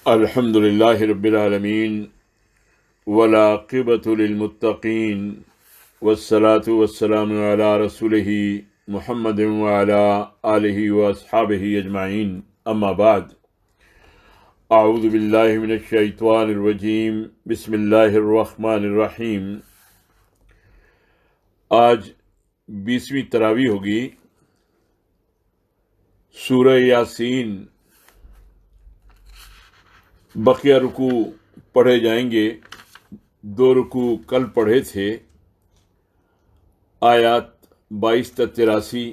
الحمدللہ رب العالمین والعاقبۃ للمتقین والصلاة والسلام علی رسولہ محمد وعلی آلہ واصحابہ اجمعین، اما بعد، اعوذ باللہ من الشیطان الرجیم، بسم اللہ الرحمن الرحیم۔ آج 20ویں تراویح ہوگی۔ سورہ یاسین بقیہ رکوع پڑھے جائیں گے۔ 2 رکوع کل پڑھے تھے، آیات 22 تا 83۔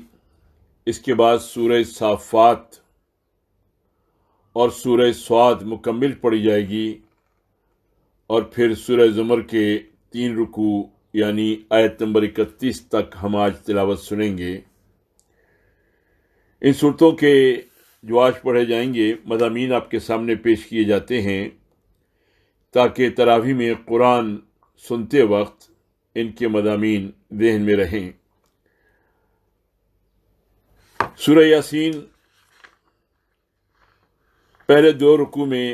اس کے بعد سورہ صافات اور سورہ صاد مکمل پڑھی جائے گی، اور پھر سورہ زمر کے 3 رکوع یعنی آیت نمبر 31 تک ہم آج تلاوت سنیں گے۔ ان صورتوں کے جو آج پڑھے جائیں گے مضامین آپ کے سامنے پیش کیے جاتے ہیں تاکہ تراویح میں قرآن سنتے وقت ان کے مضامین ذہن میں رہیں۔ سورہ یاسین پہلے 2 رکوع میں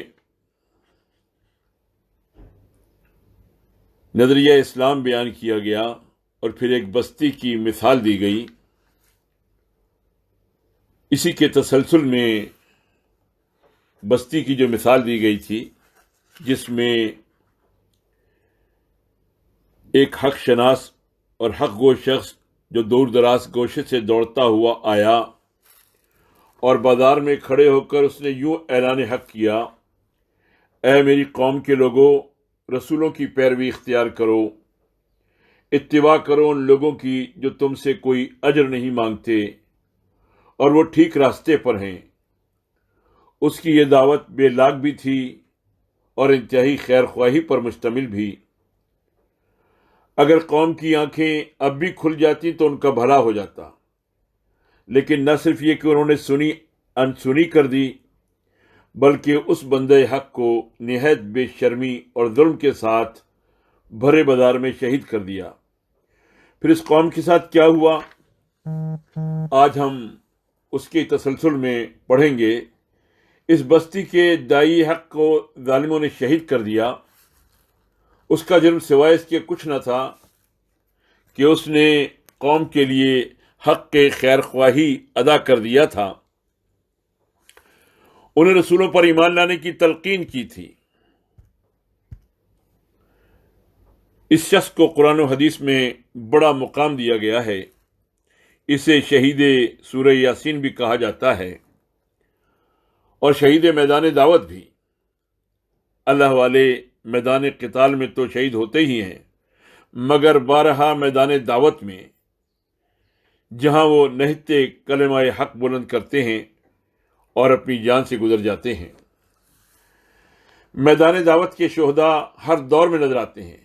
نظریہ اسلام بیان کیا گیا اور پھر ایک بستی کی مثال دی گئی۔ اسی کے تسلسل میں بستی کی جو مثال دی گئی تھی، جس میں ایک حق شناس اور حق گو شخص جو دور دراز گوشے سے دوڑتا ہوا آیا اور بازار میں کھڑے ہو کر اس نے یوں اعلان حق کیا: اے میری قوم کے لوگوں، رسولوں کی پیروی اختیار کرو، اتباع کرو ان لوگوں کی جو تم سے کوئی اجر نہیں مانگتے اور وہ ٹھیک راستے پر ہیں۔ اس کی یہ دعوت بے لاگ بھی تھی اور انتہائی خیر خواہی پر مشتمل بھی۔ اگر قوم کی آنکھیں اب بھی کھل جاتی تو ان کا بھلا ہو جاتا، لیکن نہ صرف یہ کہ انہوں نے انسنی کر دی، بلکہ اس بندے حق کو نہایت بے شرمی اور ظلم کے ساتھ بھرے بازار میں شہید کر دیا۔ پھر اس قوم کے ساتھ کیا ہوا، آج ہم اس کے تسلسل میں پڑھیں گے۔ اس بستی کے داعی حق کو ظالموں نے شہید کر دیا۔ اس کا جرم سوائے اس کے کچھ نہ تھا کہ اس نے قوم کے لیے حق کے خیر خواہی ادا کر دیا تھا، انہیں رسولوں پر ایمان لانے کی تلقین کی تھی۔ اس شخص کو قرآن و حدیث میں بڑا مقام دیا گیا ہے۔ اسے شہید سورہ یاسین بھی کہا جاتا ہے اور شہید میدان دعوت بھی۔ اللہ والے میدان قتال میں تو شہید ہوتے ہی ہیں، مگر بارہا میدان دعوت میں، جہاں وہ نہتے کلمہ حق بلند کرتے ہیں اور اپنی جان سے گزر جاتے ہیں۔ میدان دعوت کے شہداء ہر دور میں نظر آتے ہیں۔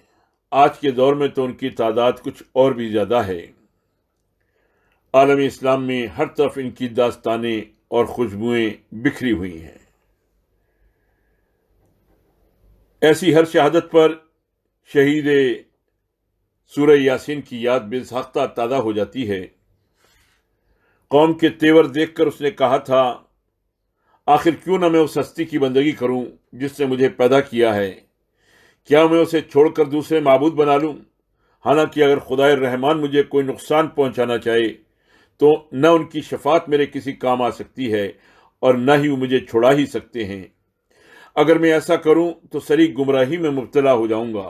آج کے دور میں تو ان کی تعداد کچھ اور بھی زیادہ ہے۔ عالم اسلام میں ہر طرف ان کی داستانیں اور خوشبوئیں بکھری ہوئی ہیں۔ ایسی ہر شہادت پر شہید سورہ یاسین کی یاد بے ساختہ تازہ ہو جاتی ہے۔ قوم کے تیور دیکھ کر اس نے کہا تھا: آخر کیوں نہ میں اس ہستی کی بندگی کروں جس نے مجھے پیدا کیا ہے؟ کیا میں اسے چھوڑ کر دوسرے معبود بنا لوں؟ حالانکہ اگر خدائے رحمان مجھے کوئی نقصان پہنچانا چاہے تو نہ ان کی شفاعت میرے کسی کام آ سکتی ہے اور نہ ہی وہ مجھے چھڑا ہی سکتے ہیں۔ اگر میں ایسا کروں تو سری گمراہی میں مبتلا ہو جاؤں گا۔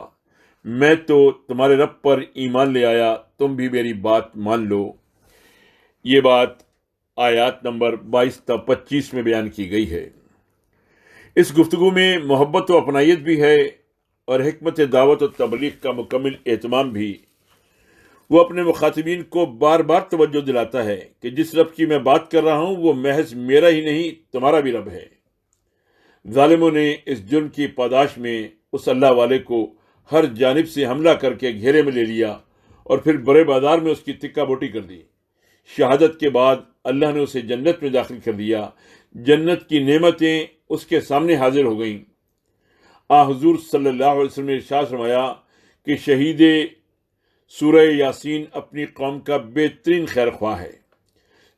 میں تو تمہارے رب پر ایمان لے آیا، تم بھی میری بات مان لو۔ یہ بات آیات نمبر 22 تا 25 میں بیان کی گئی ہے۔ اس گفتگو میں محبت و اپنائیت بھی ہے اور حکمت دعوت و تبلیغ کا مکمل اہتمام بھی۔ وہ اپنے مخاطبین کو بار بار توجہ دلاتا ہے کہ جس رب کی میں بات کر رہا ہوں وہ محض میرا ہی نہیں، تمہارا بھی رب ہے۔ ظالموں نے اس جرم کی پاداش میں اس اللہ والے کو ہر جانب سے حملہ کر کے گھیرے میں لے لیا اور پھر بڑے بازار میں اس کی تکہ بوٹی کر دی۔ شہادت کے بعد اللہ نے اسے جنت میں داخل کر دیا۔ جنت کی نعمتیں اس کے سامنے حاضر ہو گئیں۔ حضور صلی اللہ علیہ وسلم نے ارشاد فرمایا کہ شہید سورہ یاسین اپنی قوم کا بہترین خیر خواہ ہے۔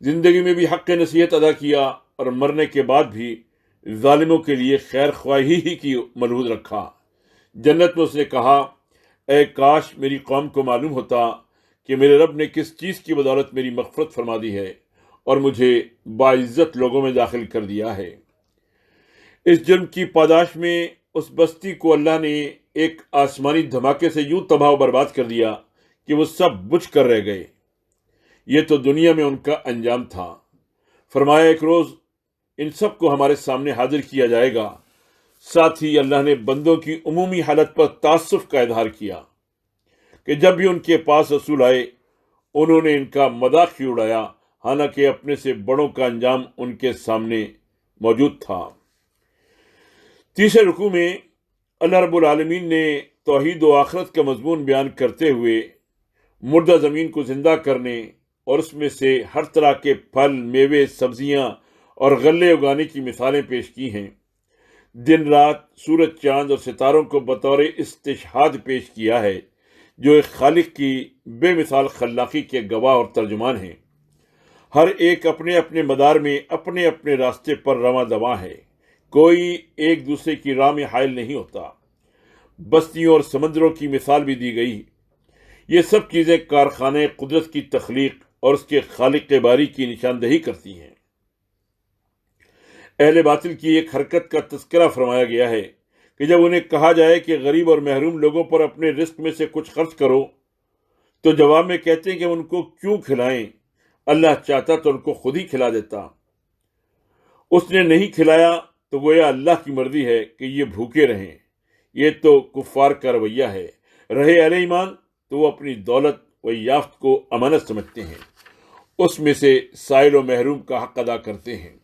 زندگی میں بھی حق نصیحت ادا کیا اور مرنے کے بعد بھی ظالموں کے لیے خیر خواہی ہی کی ملحوظ رکھا۔ جنت میں اس نے کہا، اے کاش میری قوم کو معلوم ہوتا کہ میرے رب نے کس چیز کی بدولت میری مغفرت فرما دی ہے اور مجھے باعزت لوگوں میں داخل کر دیا ہے۔ اس جرم کی پاداش میں اس بستی کو اللہ نے ایک آسمانی دھماکے سے یوں تباہ و برباد کر دیا کہ وہ سب بجھ کر رہ گئے۔ یہ تو دنیا میں ان کا انجام تھا۔ فرمایا ایک روز ان سب کو ہمارے سامنے حاضر کیا جائے گا۔ ساتھ ہی اللہ نے بندوں کی عمومی حالت پر تعصف کا اظہار کیا کہ جب بھی ان کے پاس رسول آئے انہوں نے ان کا مذاق ہی اڑایا، حالانکہ اپنے سے بڑوں کا انجام ان کے سامنے موجود تھا۔ تیسرے رکوع میں اللہ رب العالمین نے توحید و آخرت کا مضمون بیان کرتے ہوئے مردہ زمین کو زندہ کرنے اور اس میں سے ہر طرح کے پھل، میوے، سبزیاں اور غلے اگانے کی مثالیں پیش کی ہیں۔ دن رات سورج، چاند اور ستاروں کو بطور استشہاد پیش کیا ہے جو ایک خالق کی بے مثال خلاقی کے گواہ اور ترجمان ہیں۔ ہر ایک اپنے اپنے مدار میں اپنے اپنے راستے پر رواں دواں ہے، کوئی ایک دوسرے کی راہ میں حائل نہیں ہوتا۔ بستیوں اور سمندروں کی مثال بھی دی گئی۔ یہ سب چیزیں کارخانے قدرت کی تخلیق اور اس کے خالق باری کی نشاندہی کرتی ہیں۔ اہل باطل کی ایک حرکت کا تذکرہ فرمایا گیا ہے کہ جب انہیں کہا جائے کہ غریب اور محروم لوگوں پر اپنے رزق میں سے کچھ خرچ کرو تو جواب میں کہتے ہیں کہ ان کو کیوں کھلائیں، اللہ چاہتا تو ان کو خود ہی کھلا دیتا۔ اس نے نہیں کھلایا تو گویا اللہ کی مرضی ہے کہ یہ بھوکے رہیں۔ یہ تو کفار کا رویہ ہے۔ رہے اہل ایمان تو وہ اپنی دولت و یافت کو امانت سمجھتے ہیں، اس میں سے سائل و محروم کا حق ادا کرتے ہیں۔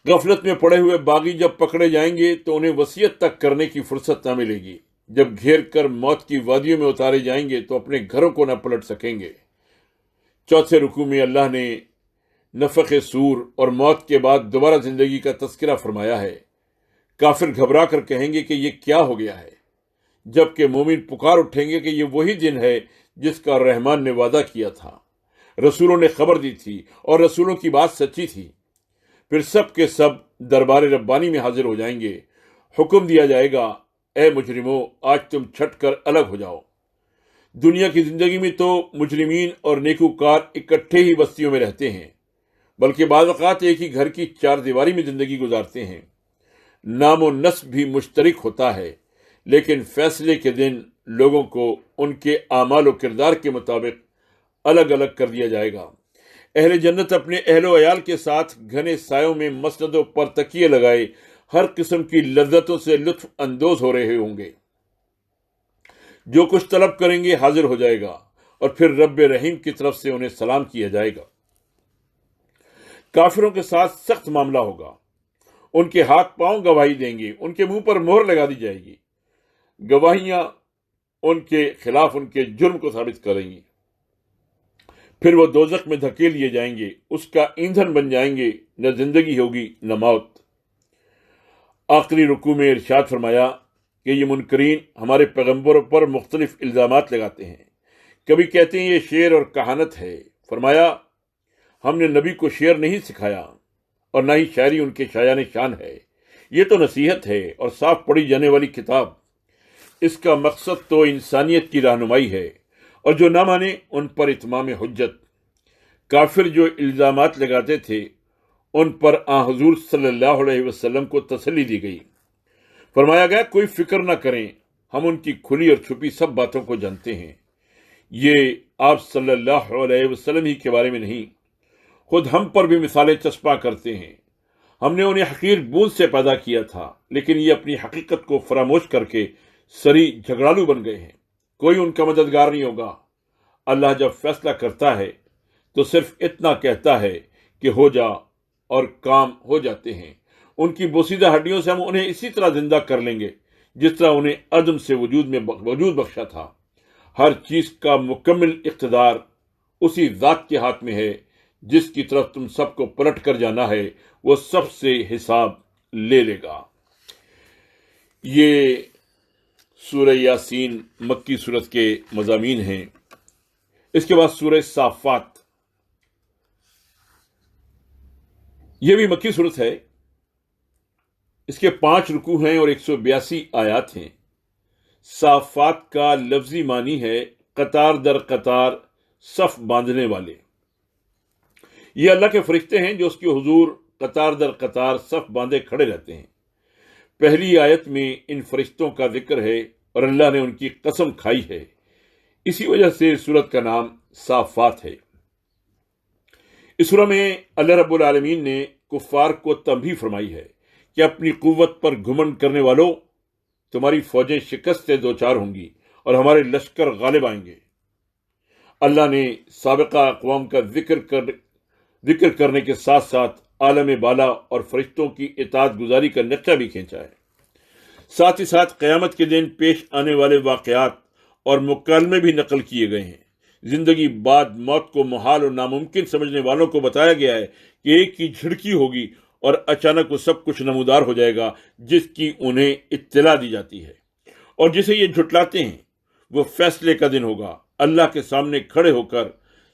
غفلت میں پڑے ہوئے باغی جب پکڑے جائیں گے تو انہیں وصیت تک کرنے کی فرصت نہ ملے گی۔ جب گھیر کر موت کی وادیوں میں اتارے جائیں گے تو اپنے گھروں کو نہ پلٹ سکیں گے۔ چوتھے رکوع میں اللہ نے نفخ صور اور موت کے بعد دوبارہ زندگی کا تذکرہ فرمایا ہے۔ کافر گھبرا کر کہیں گے کہ یہ کیا ہو گیا ہے، جبکہ مومن پکار اٹھیں گے کہ یہ وہی دن ہے جس کا رحمان نے وعدہ کیا تھا، رسولوں نے خبر دی تھی اور رسولوں کی بات سچی تھی۔ پھر سب کے سب دربار ربانی میں حاضر ہو جائیں گے۔ حکم دیا جائے گا، اے مجرموں، آج تم چھٹ کر الگ ہو جاؤ۔ دنیا کی زندگی میں تو مجرمین اور نیکوکار اکٹھے ہی بستیوں میں رہتے ہیں، بلکہ بعض اوقات ایک ہی گھر کی چار دیواری میں زندگی گزارتے ہیں۔ نام و نسب بھی مشترک ہوتا ہے، لیکن فیصلے کے دن لوگوں کو ان کے اعمال و کردار کے مطابق الگ الگ کر دیا جائے گا۔ اہل جنت اپنے اہل و عیال کے ساتھ گھنے سایوں میں مسندوں پر تکیے لگائے ہر قسم کی لذتوں سے لطف اندوز ہو رہے ہوں گے۔ جو کچھ طلب کریں گے حاضر ہو جائے گا اور پھر رب رحیم کی طرف سے انہیں سلام کیا جائے گا۔ کافروں کے ساتھ سخت معاملہ ہوگا، ان کے ہاتھ پاؤں گواہی دیں گے، ان کے منہ پر مہر لگا دی جائے گی، گواہیاں ان کے خلاف ان کے جرم کو ثابت کریں گی۔ پھر وہ دوزخ میں دھکیل لیے جائیں گے، اس کا ایندھن بن جائیں گے، نہ زندگی ہوگی نہ موت۔ آخری رکوع میں ارشاد فرمایا کہ یہ منکرین ہمارے پیغمبروں پر مختلف الزامات لگاتے ہیں۔ کبھی کہتے ہیں یہ شعر اور کہانت ہے۔ فرمایا ہم نے نبی کو شعر نہیں سکھایا اور نہ ہی شاعری ان کے شایان شان ہے، یہ تو نصیحت ہے اور صاف پڑھی جانے والی کتاب۔ اس کا مقصد تو انسانیت کی رہنمائی ہے، اور جو نہ مانے ان پر اتمام حجت۔ کافر جو الزامات لگاتے تھے ان پر حضور صلی اللہ علیہ وسلم کو تسلی دی گئی۔ فرمایا گیا کوئی فکر نہ کریں، ہم ان کی کھلی اور چھپی سب باتوں کو جانتے ہیں۔ یہ آپ صلی اللہ علیہ وسلم ہی کے بارے میں نہیں، خود ہم پر بھی مثالیں چسپاں کرتے ہیں۔ ہم نے انہیں حقیر بوند سے پیدا کیا تھا، لیکن یہ اپنی حقیقت کو فراموش کر کے سری جھگڑالو بن گئے ہیں۔ کوئی ان کا مددگار نہیں ہوگا۔ اللہ جب فیصلہ کرتا ہے تو صرف اتنا کہتا ہے کہ ہو جا، اور کام ہو جاتے ہیں۔ ان کی بوسیدہ ہڈیوں سے ہم انہیں اسی طرح زندہ کر لیں گے جس طرح انہیں عدم سے وجود بخشا تھا۔ ہر چیز کا مکمل اقتدار اسی ذات کے ہاتھ میں ہے جس کی طرف تم سب کو پلٹ کر جانا ہے، وہ سب سے حساب لے لے گا۔ یہ سورہ یاسین مکی صورت کے مضامین ہیں۔ اس کے بعد سورہ صافات، یہ بھی مکی صورت ہے، اس کے 5 رکوع ہیں اور 182 آیات ہیں۔ صافات کا لفظی معنی ہے قطار در قطار صف باندھنے والے۔ یہ اللہ کے فرشتے ہیں جو اس کے حضور قطار در قطار صف باندھے کھڑے رہتے ہیں۔ پہلی آیت میں ان فرشتوں کا ذکر ہے اور اللہ نے ان کی قسم کھائی ہے، اسی وجہ سے سورت کا نام صافات ہے۔ اس سورہ میں اللہ رب العالمین نے کفار کو تنبیہ فرمائی ہے کہ اپنی قوت پر گھمنڈ کرنے والوں، تمہاری فوجیں شکست سے دوچار ہوں گی اور ہمارے لشکر غالب آئیں گے۔ اللہ نے سابقہ اقوام کا ذکر کرنے کے ساتھ ساتھ عالم بالا اور فرشتوں کی اطاعت گزاری کا نقشہ بھی کھینچا ہے۔ ساتھ ہی ساتھ قیامت کے دن پیش آنے والے واقعات اور مکالمے بھی نقل کیے گئے ہیں۔ زندگی بعد موت کو محال اور ناممکن سمجھنے والوں کو بتایا گیا ہے کہ ایک ہی جھڑکی ہوگی اور اچانک وہ سب کچھ نمودار ہو جائے گا جس کی انہیں اطلاع دی جاتی ہے، اور جسے یہ جھٹلاتے ہیں وہ فیصلے کا دن ہوگا۔ اللہ کے سامنے کھڑے ہو کر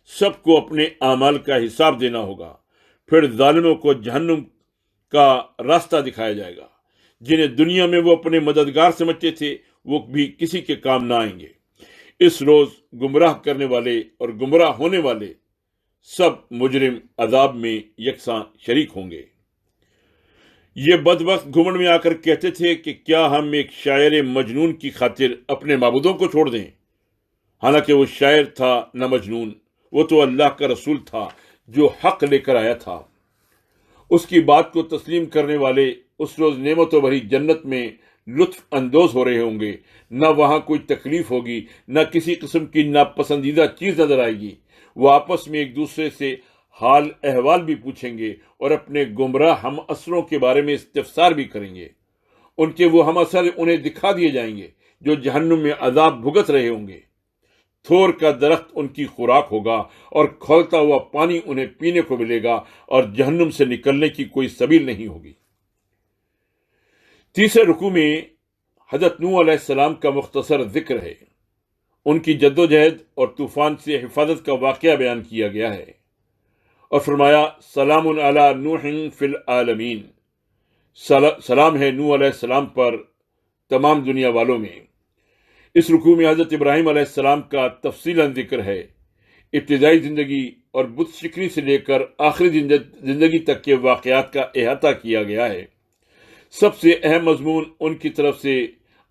سب کو اپنے اعمال کا حساب دینا ہوگا، پھر ظالموں کو جہنم کا راستہ دکھایا جائے گا۔ جنہیں دنیا میں وہ اپنے مددگار سمجھتے تھے وہ بھی کسی کے کام نہ آئیں گے۔ اس روز گمراہ کرنے والے اور گمراہ ہونے والے سب مجرم عذاب میں یکساں شریک ہوں گے۔ یہ بدبخت گھمنڈ میں آ کر کہتے تھے کہ کیا ہم ایک شاعر مجنون کی خاطر اپنے معبودوں کو چھوڑ دیں؟ حالانکہ وہ شاعر تھا نہ مجنون، وہ تو اللہ کا رسول تھا جو حق لے کر آیا تھا۔ اس کی بات کو تسلیم کرنے والے اس روز نعمتوں بھری جنت میں لطف اندوز ہو رہے ہوں گے۔ نہ وہاں کوئی تکلیف ہوگی، نہ کسی قسم کی ناپسندیدہ چیز نظر آئے گی۔ وہ آپس میں ایک دوسرے سے حال احوال بھی پوچھیں گے اور اپنے گمراہ ہم اثروں کے بارے میں استفسار بھی کریں گے۔ ان کے وہ ہم اثر انہیں دکھا دیے جائیں گے جو جہنم میں عذاب بھگت رہے ہوں گے۔ تھور کا درخت ان کی خوراک ہوگا اور کھولتا ہوا پانی انہیں پینے کو ملے گا، اور جہنم سے نکلنے کی کوئی سبیل نہیں ہوگی۔ تیسرے رکوع میں حضرت نوح علیہ السلام کا مختصر ذکر ہے۔ ان کی جدوجہد اور طوفان سے حفاظت کا واقعہ بیان کیا گیا ہے، اور فرمایا سلام علی نوح فی العالمین، سلام ہے نوح علیہ السلام پر تمام دنیا والوں میں۔ اس رکوع میں حضرت ابراہیم علیہ السلام کا تفصیلاً ذکر ہے۔ ابتدائی زندگی اور بت شکنی سے لے کر آخری زندگی تک کے واقعات کا احاطہ کیا گیا ہے۔ سب سے اہم مضمون ان کی طرف سے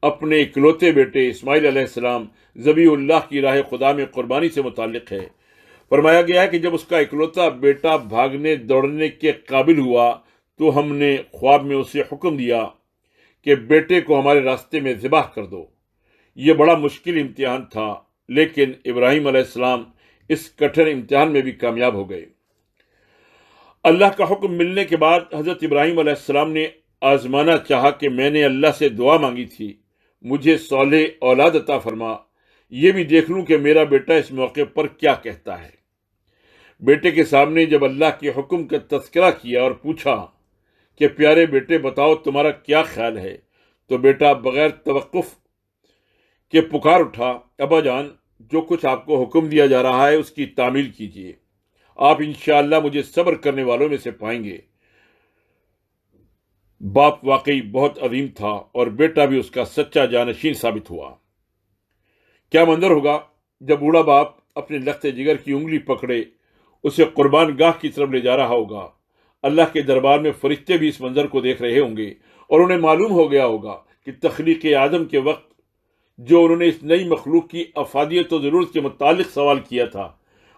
اپنے اکلوتے بیٹے اسماعیل علیہ السلام ذبیح اللہ کی راہ خدا میں قربانی سے متعلق ہے۔ فرمایا گیا ہے کہ جب اس کا اکلوتا بیٹا بھاگنے دوڑنے کے قابل ہوا تو ہم نے خواب میں اسے حکم دیا کہ بیٹے کو ہمارے راستے میں ذبح کر دو۔ یہ بڑا مشکل امتحان تھا، لیکن ابراہیم علیہ السلام اس کٹھن امتحان میں بھی کامیاب ہو گئے۔ اللہ کا حکم ملنے کے بعد حضرت ابراہیم علیہ السلام نے آزمانا چاہا کہ میں نے اللہ سے دعا مانگی تھی مجھے صالح اولاد عطا فرما، یہ بھی دیکھ لوں کہ میرا بیٹا اس موقع پر کیا کہتا ہے۔ بیٹے کے سامنے جب اللہ کے حکم کا تذکرہ کیا اور پوچھا کہ پیارے بیٹے بتاؤ تمہارا کیا خیال ہے، تو بیٹا بغیر توقف کے پکار اٹھا، ابا جان جو کچھ آپ کو حکم دیا جا رہا ہے اس کی تعمیل کیجیے، آپ انشاءاللہ مجھے صبر کرنے والوں میں سے پائیں گے۔ باپ واقعی بہت عظیم تھا اور بیٹا بھی اس کا سچا جانشین ثابت ہوا۔ کیا منظر ہوگا جب بوڑھا باپ اپنے لخت جگر کی انگلی پکڑے اسے قربان گاہ کی طرف لے جا رہا ہوگا۔ اللہ کے دربار میں فرشتے بھی اس منظر کو دیکھ رہے ہوں گے اور انہیں معلوم ہو گیا ہوگا کہ تخلیق آدم کے وقت جو انہوں نے اس نئی مخلوق کی افادیت و ضرورت کے متعلق سوال کیا تھا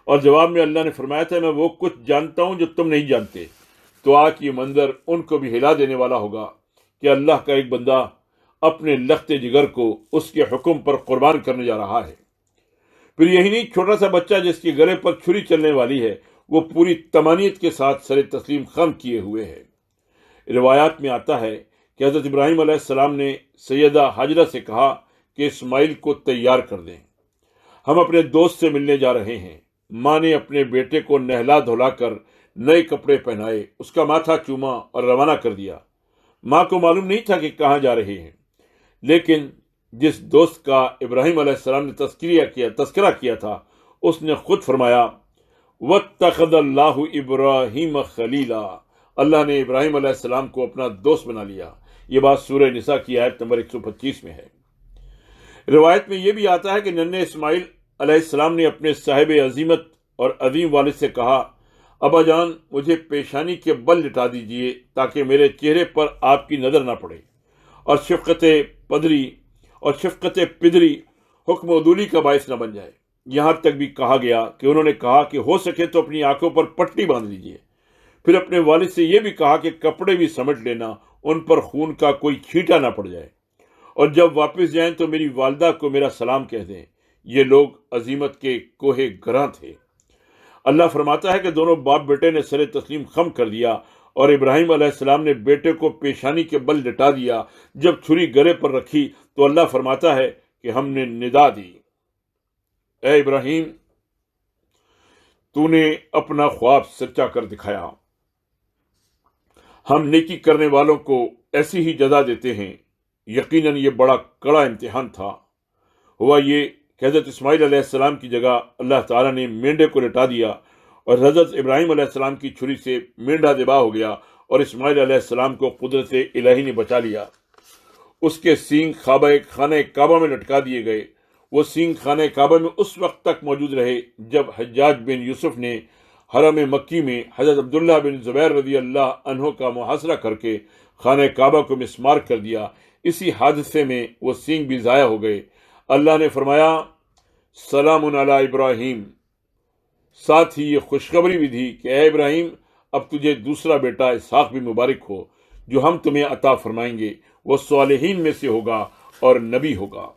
اور جواب میں اللہ نے فرمایا تھا میں وہ کچھ جانتا ہوں جو تم نہیں جانتے، تو آج یہ منظر ان کو بھی ہلا دینے والا ہوگا کہ اللہ کا ایک بندہ اپنے لخت جگر کو اس کے حکم پر قربان کرنے جا رہا ہے۔ پھر یہی نہیں، چھوٹا سا بچہ جس کے گلے پر چھری چلنے والی ہے وہ پوری تمانیت کے ساتھ سر تسلیم خم کیے ہوئے ہے۔ روایات میں آتا ہے کہ حضرت ابراہیم علیہ السلام نے سیدہ حاجرہ سے کہا کہ اسماعیل کو تیار کر دیں، ہم اپنے دوست سے ملنے جا رہے ہیں۔ ماں نے اپنے بیٹے کو نہلا دھلا کر نئے کپڑے پہنائے، اس کا ماتھا چوما اور روانہ کر دیا۔ ماں کو معلوم نہیں تھا کہ کہاں جا رہے ہیں، لیکن جس دوست کا ابراہیم علیہ السلام نے تذکرہ کیا تھا اس نے خود فرمایا وَاتَّخَذَ اللَّهُ إِبْرَاهِيمَ خَلِيلًا، اللہ نے ابراہیم علیہ السلام کو اپنا دوست بنا لیا۔ یہ بات سورہ نساء کی آیت نمبر 125 میں ہے۔ روایت میں یہ بھی آتا ہے کہ ننھے اسماعیل علیہ السلام نے اپنے صاحب عظیمت اور عظیم والد سے کہا، ابا جان مجھے پیشانی کے بل لٹا دیجئے تاکہ میرے چہرے پر آپ کی نظر نہ پڑے، اور شفقت پدری حکم عدولی کا باعث نہ بن جائے۔ یہاں تک بھی کہا گیا کہ انہوں نے کہا کہ ہو سکے تو اپنی آنکھوں پر پٹی باندھ لیجئے۔ پھر اپنے والد سے یہ بھی کہا کہ کپڑے بھی سمیٹ لینا، ان پر خون کا کوئی چھینٹا نہ پڑ جائے، اور جب واپس جائیں تو میری والدہ کو میرا سلام کہہ دیں۔ یہ لوگ عظیمت کے کوہ گراں تھے۔ اللہ فرماتا ہے کہ دونوں باپ بیٹے نے سر تسلیم خم کر دیا، اور ابراہیم علیہ السلام نے بیٹے کو پیشانی کے بل لٹا دیا۔ جب چھری گلے پر رکھی تو اللہ فرماتا ہے کہ ہم نے ندا دی، اے ابراہیم تو نے اپنا خواب سچا کر دکھایا، ہم نیکی کرنے والوں کو ایسی ہی جزا دیتے ہیں۔ یقیناً یہ بڑا کڑا امتحان تھا۔ ہوا یہ کہ حضرت اسماعیل علیہ السلام کی جگہ اللہ تعالیٰ نے مینڈے کو لٹا دیا، اور حضرت ابراہیم علیہ السلام کی چھری سے مینڈا ذبح ہو گیا، اور اسماعیل علیہ السلام کو قدرت الہی نے بچا لیا۔ اس کے سینگ خانہ کعبہ میں لٹکا دیے گئے۔ وہ سینگ خانہ کعبہ میں اس وقت تک موجود رہے جب حجاج بن یوسف نے حرم مکی میں حضرت عبداللہ بن زبیر رضی اللہ عنہ کا محاصرہ کر کے خانہ کعبہ کو مسمار کر دیا۔ اسی حادثے میں وہ سینگ بھی ضائع ہو گئے۔ اللہ نے فرمایا سلام علی ابراہیم، ساتھ ہی یہ خوشخبری بھی دی کہ اے ابراہیم اب تجھے دوسرا بیٹا اسحاق بھی مبارک ہو، جو ہم تمہیں عطا فرمائیں گے، وہ صالحین میں سے ہوگا اور نبی ہوگا۔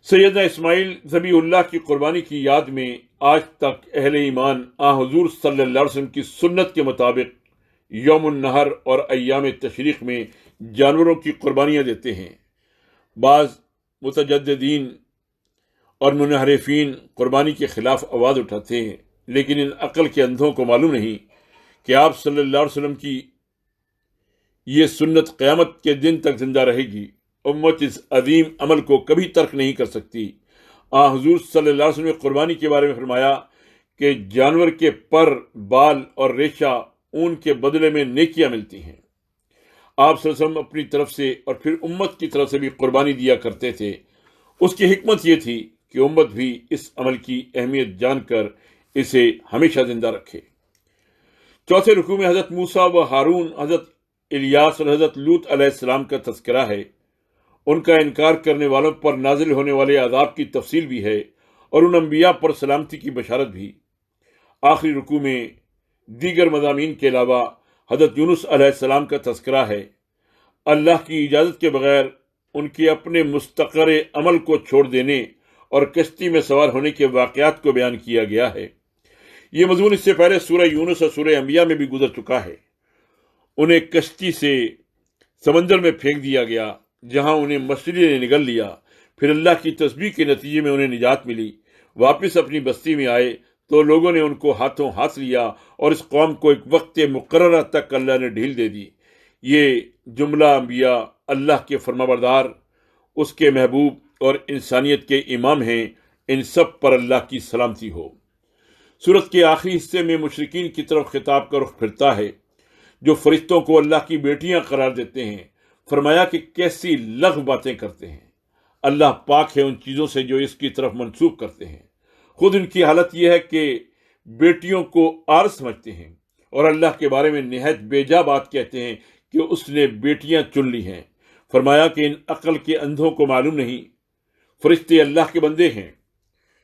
سیدنا اسماعیل ذبیح اللہ کی قربانی کی یاد میں آج تک اہل ایمان حضور صلی اللہ علیہ وسلم کی سنت کے مطابق یوم النحر اور ایام تشریق میں جانوروں کی قربانیاں دیتے ہیں۔ بعض متجددین اور منحرفین قربانی کے خلاف آواز اٹھاتے ہیں، لیکن ان عقل کے اندھوں کو معلوم نہیں کہ آپ صلی اللہ علیہ وسلم کی یہ سنت قیامت کے دن تک زندہ رہے گی۔ امت اس عظیم عمل کو کبھی ترک نہیں کر سکتی۔ حضور صلی اللہ علیہ وسلم نے قربانی کے بارے میں فرمایا کہ جانور کے پر، بال اور ریشہ اون کے بدلے میں نیکیاں ملتی ہیں۔ آپ صلی اللہ علیہ وسلم اپنی طرف سے اور پھر امت کی طرف سے بھی قربانی دیا کرتے تھے۔ اس کی حکمت یہ تھی کہ امت بھی اس عمل کی اہمیت جان کر اسے ہمیشہ زندہ رکھے۔ چوتھے رکوع میں حضرت موسیٰ و ہارون، حضرت الیاس اور حضرت لوط علیہ السلام کا تذکرہ ہے۔ ان کا انکار کرنے والوں پر نازل ہونے والے عذاب کی تفصیل بھی ہے، اور ان انبیاء پر سلامتی کی بشارت بھی۔ آخری رکوع میں دیگر مضامین کے علاوہ حضرت یونس علیہ السلام کا تذکرہ ہے۔ اللہ کی اجازت کے بغیر ان کے اپنے مستقر عمل کو چھوڑ دینے اور کشتی میں سوار ہونے کے واقعات کو بیان کیا گیا ہے۔ یہ مضمون اس سے پہلے سورہ یونس اور سورہ انبیاء میں بھی گزر چکا ہے۔ انہیں کشتی سے سمندر میں پھینک دیا گیا، جہاں انہیں مچھلی نے نگل لیا۔ پھر اللہ کی تسبیح کے نتیجے میں انہیں نجات ملی۔ واپس اپنی بستی میں آئے تو لوگوں نے ان کو ہاتھوں ہاتھ لیا، اور اس قوم کو ایک وقت مقررہ تک اللہ نے ڈھیل دے دی۔ یہ جملہ انبیاء اللہ کے فرمانبردار، اس کے محبوب اور انسانیت کے امام ہیں۔ ان سب پر اللہ کی سلامتی ہو۔ سورت کے آخری حصے میں مشرکین کی طرف خطاب کا رخ پھرتا ہے، جو فرشتوں کو اللہ کی بیٹیاں قرار دیتے ہیں۔ فرمایا کہ کیسی لغو باتیں کرتے ہیں، اللہ پاک ہے ان چیزوں سے جو اس کی طرف منسوب کرتے ہیں۔ خود ان کی حالت یہ ہے کہ بیٹیوں کو آر سمجھتے ہیں، اور اللہ کے بارے میں نہایت بیجا بات کہتے ہیں کہ اس نے بیٹیاں چن لی ہیں۔ فرمایا کہ ان عقل کے اندھوں کو معلوم نہیں، فرشتے اللہ کے بندے ہیں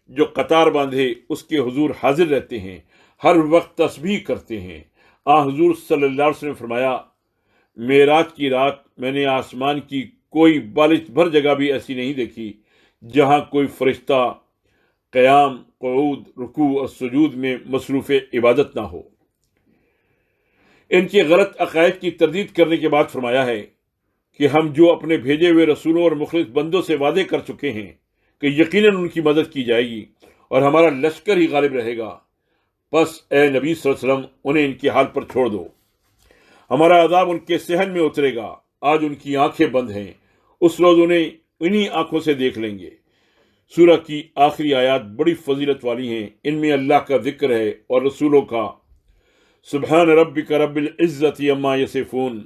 جو قطار باندھے اس کے حضور حاضر رہتے ہیں، ہر وقت تسبیح کرتے ہیں۔ حضور صلی اللہ علیہ وسلم نے فرمایا معراج کی رات میں نے آسمان کی کوئی بالش بھر جگہ بھی ایسی نہیں دیکھی جہاں کوئی فرشتہ قیام، قعود، رکوع اور سجود میں مصروف عبادت نہ ہو۔ ان کے غلط عقائد کی تردید کرنے کے بعد فرمایا ہے کہ ہم جو اپنے بھیجے ہوئے رسولوں اور مخلص بندوں سے وعدے کر چکے ہیں کہ یقیناً ان کی مدد کی جائے گی اور ہمارا لشکر ہی غالب رہے گا، پس اے نبی صلی اللہ علیہ وسلم انہیں ان کی حال پر چھوڑ دو۔ ہمارا عذاب ان کے صحن میں اترے گا۔ آج ان کی آنکھیں بند ہیں، اس روز انہیں انہی آنکھوں سے دیکھ لیں گے۔ سورہ کی آخری آیات بڑی فضیلت والی ہیں۔ ان میں اللہ کا ذکر ہے اور رسولوں کا۔ سبحان ربک رب العزت عما یصفون،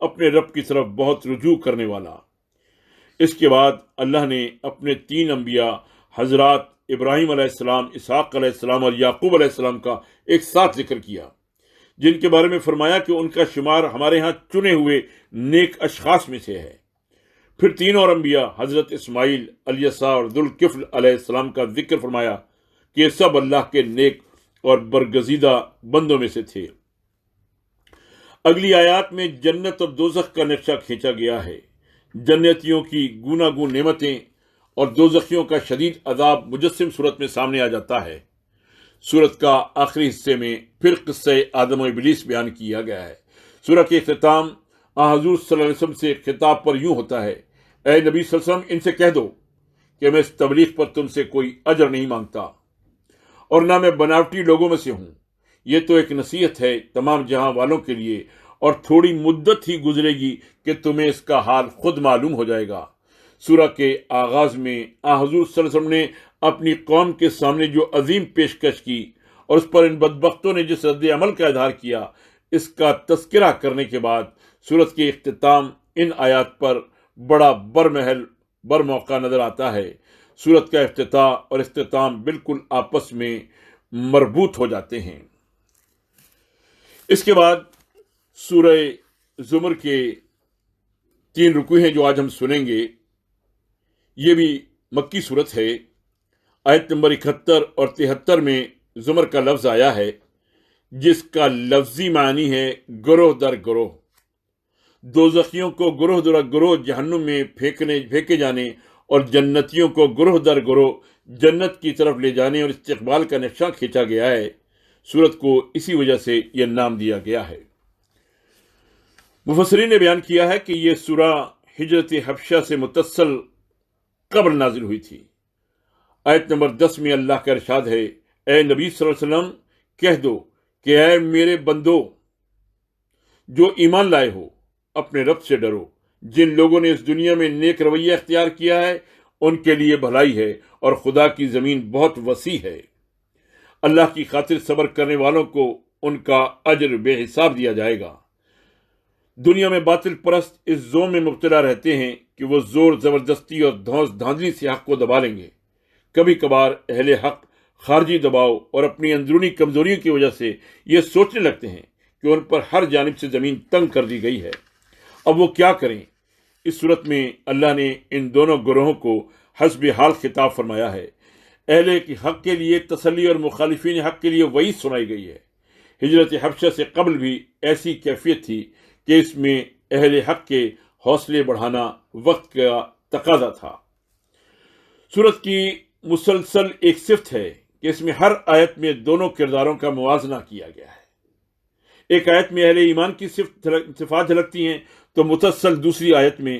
اپنے رب کی طرف بہت رجوع کرنے والا۔ اس کے بعد اللہ نے اپنے 3 انبیاء حضرات ابراہیم علیہ السلام، اسحاق علیہ السلام اور یعقوب علیہ السلام کا ایک ساتھ ذکر کیا، جن کے بارے میں فرمایا کہ ان کا شمار ہمارے ہاں چنے ہوئے نیک اشخاص میں سے ہے۔ پھر 3 اور انبیاء حضرت اسماعیل، الیسع اور ذوالکفل علیہ السلام کا ذکر فرمایا کہ یہ سب اللہ کے نیک اور برگزیدہ بندوں میں سے تھے۔ اگلی آیات میں جنت اور دوزخ کا نقشہ کھینچا گیا ہے۔ جنتیوں کی گوناگون نعمتیں اور دوزخیوں کا شدید عذاب مجسم صورت میں سامنے آ جاتا ہے۔ سورت کا آخری حصے میں پھر قصہ آدم و ابلیس بیان کیا گیا ہے۔ سورت کے اختتام حضور صلی اللہ علیہ وسلم سے خطاب پر یوں ہوتا ہے، اے نبی صلی اللہ علیہ وسلم، ان سے کہہ دو کہ میں اس تبلیغ پر تم سے کوئی اجر نہیں مانگتا اور نہ میں بناوٹی لوگوں میں سے ہوں۔ یہ تو ایک نصیحت ہے تمام جہاں والوں کے لیے، اور تھوڑی مدت ہی گزرے گی کہ تمہیں اس کا حال خود معلوم ہو جائے گا۔ سورہ کے آغاز میں حضور صلی اللہ علیہ وسلم نے اپنی قوم کے سامنے جو عظیم پیشکش کی اور اس پر ان بدبختوں نے جس رد عمل کا اظہار کیا، اس کا تذکرہ کرنے کے بعد سورت کے اختتام ان آیات پر بڑا برموقع نظر آتا ہے۔ سورت کا افتتاح اور اختتام بالکل آپس میں مربوط ہو جاتے ہیں۔ اس کے بعد سورہ زمر کے 3 رکوع ہیں جو آج ہم سنیں گے۔ یہ بھی مکی صورت ہے۔ آیت نمبر 71 اور 73 میں زمر کا لفظ آیا ہے، جس کا لفظی معنی ہے گروہ در گروہ۔ دوزخیوں کو گروہ در گروہ جہنم میں پھینکے جانے اور جنتیوں کو گروہ در گروہ جنت کی طرف لے جانے اور استقبال کا نقشہ کھینچا گیا ہے۔ سورت کو اسی وجہ سے یہ نام دیا گیا ہے۔ مفسرین نے بیان کیا ہے کہ یہ سورہ ہجرت حبشہ سے متصل قبل نازل ہوئی تھی۔ آیت نمبر 10 میں اللہ کا ارشاد ہے، اے نبی صلی اللہ علیہ وسلم، کہہ دو کہ اے میرے بندو جو ایمان لائے ہو، اپنے رب سے ڈرو۔ جن لوگوں نے اس دنیا میں نیک رویہ اختیار کیا ہے ان کے لیے بھلائی ہے، اور خدا کی زمین بہت وسیع ہے۔ اللہ کی خاطر صبر کرنے والوں کو ان کا اجر بے حساب دیا جائے گا۔ دنیا میں باطل پرست اس زوم میں مبتلا رہتے ہیں کہ وہ زور زبردستی اور دھوس دھاندلی سے حق کو دبا لیں گے۔ کبھی کبھار اہل حق خارجی دباؤ اور اپنی اندرونی کمزوریوں کی وجہ سے یہ سوچنے لگتے ہیں کہ ان پر ہر جانب سے زمین تنگ کر دی گئی ہے۔ اب وہ کیا کریں؟ اس صورت میں اللہ نے ان دونوں گروہوں کو حسب حال خطاب فرمایا ہے۔ اہل حق کے لیے تسلی اور مخالفین حق کے لیے وعید سنائی گئی ہے۔ ہجرت حبشہ سے قبل بھی ایسی کیفیت تھی کہ اس میں اہل حق کے حوصلے بڑھانا وقت کا تقاضا تھا۔ سورت کی مسلسل ایک صفت ہے کہ اس میں ہر آیت میں دونوں کرداروں کا موازنہ کیا گیا ہے۔ ایک آیت میں اہل ایمان کی صفات جھلکتی ہیں تو متسل دوسری آیت میں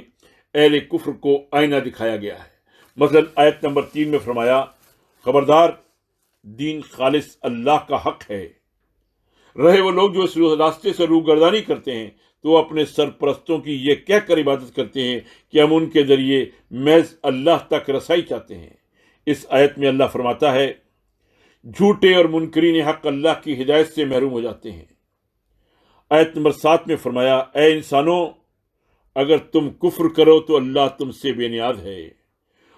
اہل کفر کو آئینہ دکھایا گیا ہے۔ مثلا آیت نمبر 3 میں فرمایا، خبردار، دین خالص اللہ کا حق ہے۔ رہے وہ لوگ جو اس راستے سے روگردانی کرتے ہیں تو وہ اپنے سرپرستوں کی یہ کہہ کر عبادت کرتے ہیں کہ ہم ان کے ذریعے محض اللہ تک رسائی چاہتے ہیں۔ اس آیت میں اللہ فرماتا ہے، جھوٹے اور منکرین حق اللہ کی ہدایت سے محروم ہو جاتے ہیں۔ آیت نمبر 7 میں فرمایا، اے انسانوں، اگر تم کفر کرو تو اللہ تم سے بے نیاز ہے،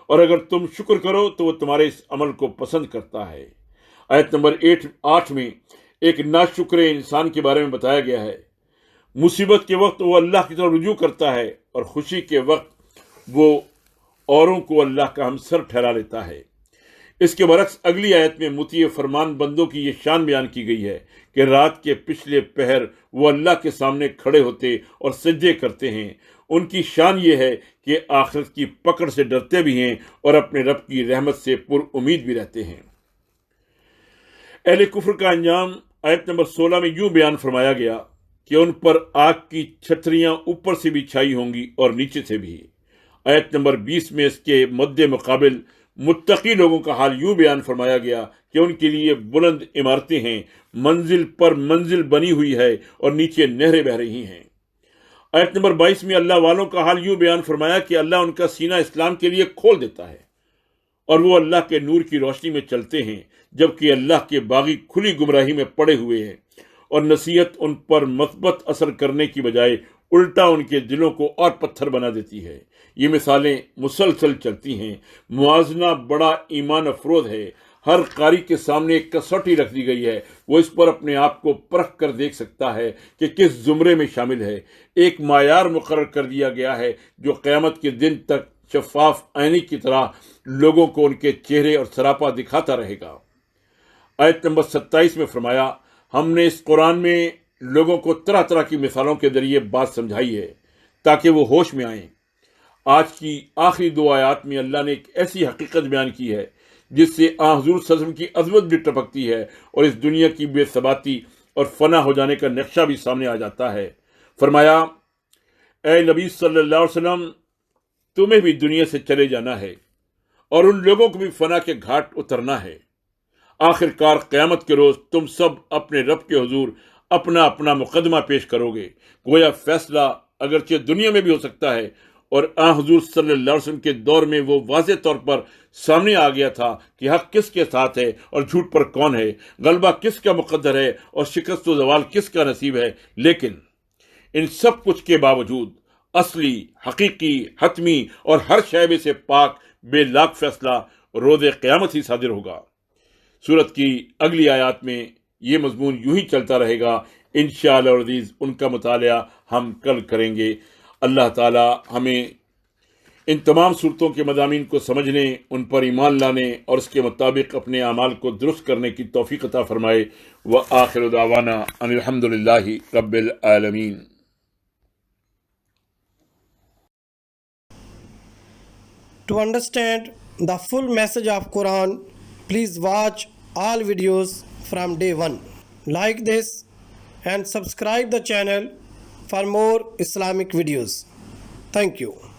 اور اگر تم شکر کرو تو وہ تمہارے اس عمل کو پسند کرتا ہے۔ آیت نمبر 8 میں ایک ناشکر انسان کے بارے میں بتایا گیا ہے۔ مصیبت کے وقت وہ اللہ کی طرف رجوع کرتا ہے، اور خوشی کے وقت وہ اوروں کو اللہ کا ہمسر ٹھہرا لیتا ہے۔ اس کے برعکس اگلی آیت میں مطیع فرمان بندوں کی یہ شان بیان کی گئی ہے کہ رات کے پچھلے پہر وہ اللہ کے سامنے کھڑے ہوتے اور سجدے کرتے ہیں۔ ان کی شان یہ ہے کہ آخرت کی پکڑ سے ڈرتے بھی ہیں اور اپنے رب کی رحمت سے پر امید بھی رہتے ہیں۔ اہل کفر کا انجام آیت نمبر 16 میں یوں بیان فرمایا گیا کہ ان پر آگ کی چھتریاں اوپر سے بھی چھائی ہوں گی اور نیچے سے بھی۔ آیت نمبر 20 میں اس کے مد مقابل متقی لوگوں کا حال یوں بیان فرمایا گیا کہ ان کے لیے بلند عمارتیں ہیں، منزل پر منزل بنی ہوئی ہے اور نیچے نہریں بہہ رہی ہیں۔ آیت نمبر 22 میں اللہ والوں کا حال یوں بیان فرمایا کہ اللہ ان کا سینہ اسلام کے لیے کھول دیتا ہے اور وہ اللہ کے نور کی روشنی میں چلتے ہیں، جبکہ اللہ کے باغی کھلی گمراہی میں پڑے ہوئے ہیں اور نصیحت ان پر مثبت اثر کرنے کی بجائے الٹا ان کے دلوں کو اور پتھر بنا دیتی ہے۔ یہ مثالیں مسلسل چلتی ہیں۔ موازنہ بڑا ایمان افروز ہے۔ ہر قاری کے سامنے ایک کسوٹی رکھ دی گئی ہے، وہ اس پر اپنے آپ کو پرکھ کر دیکھ سکتا ہے کہ کس زمرے میں شامل ہے۔ ایک معیار مقرر کر دیا گیا ہے جو قیامت کے دن تک شفاف آئینے کی طرح لوگوں کو ان کے چہرے اور سراپا دکھاتا رہے گا۔ آیت نمبر 27 میں فرمایا، ہم نے اس قرآن میں لوگوں کو طرح طرح کی مثالوں کے ذریعے بات سمجھائی ہے تاکہ وہ ہوش میں آئیں۔ آج کی آخری 2 آیات میں اللہ نے ایک ایسی حقیقت بیان کی ہے جس سے حضور صلی اللہ علیہ وسلم کی عظمت بھی ٹپکتی ہے اور اس دنیا کی بے ثباتی اور فنا ہو جانے کا نقشہ بھی سامنے آ جاتا ہے۔ فرمایا، اے نبی صلی اللہ علیہ وسلم، تمہیں بھی دنیا سے چلے جانا ہے اور ان لوگوں کو بھی فنا کے گھاٹ اترنا ہے۔ آخر کار قیامت کے روز تم سب اپنے رب کے حضور اپنا اپنا مقدمہ پیش کرو گے۔ گویا فیصلہ اگرچہ دنیا میں بھی ہو سکتا ہے، اور حضور صلی اللہ علیہ وسلم کے دور میں وہ واضح طور پر سامنے آ گیا تھا کہ حق کس کے ساتھ ہے اور جھوٹ پر کون ہے، غلبہ کس کا مقدر ہے اور شکست و زوال کس کا نصیب ہے۔ لیکن ان سب کچھ کے باوجود اصلی، حقیقی، حتمی اور ہر شائبے سے پاک بے لاگ فیصلہ روز قیامت ہی صادر ہوگا۔ سورت کی اگلی آیات میں یہ مضمون یوں ہی چلتا رہے گا۔ انشاءاللہ العزیز ان کا مطالعہ ہم کل کریں گے۔ اللہ تعالی ہمیں ان تمام صورتوں کے مضامین کو سمجھنے، ان پر ایمان لانے اور اس کے مطابق اپنے اعمال کو درست کرنے کی توفیق عطا فرمائے۔ وآخر دعوانا ان الحمد للہ رب العالمین۔ To understand the full message of Quran, please watch all videos from day one. Like this and subscribe the channel for more Islamic videos. Thank you.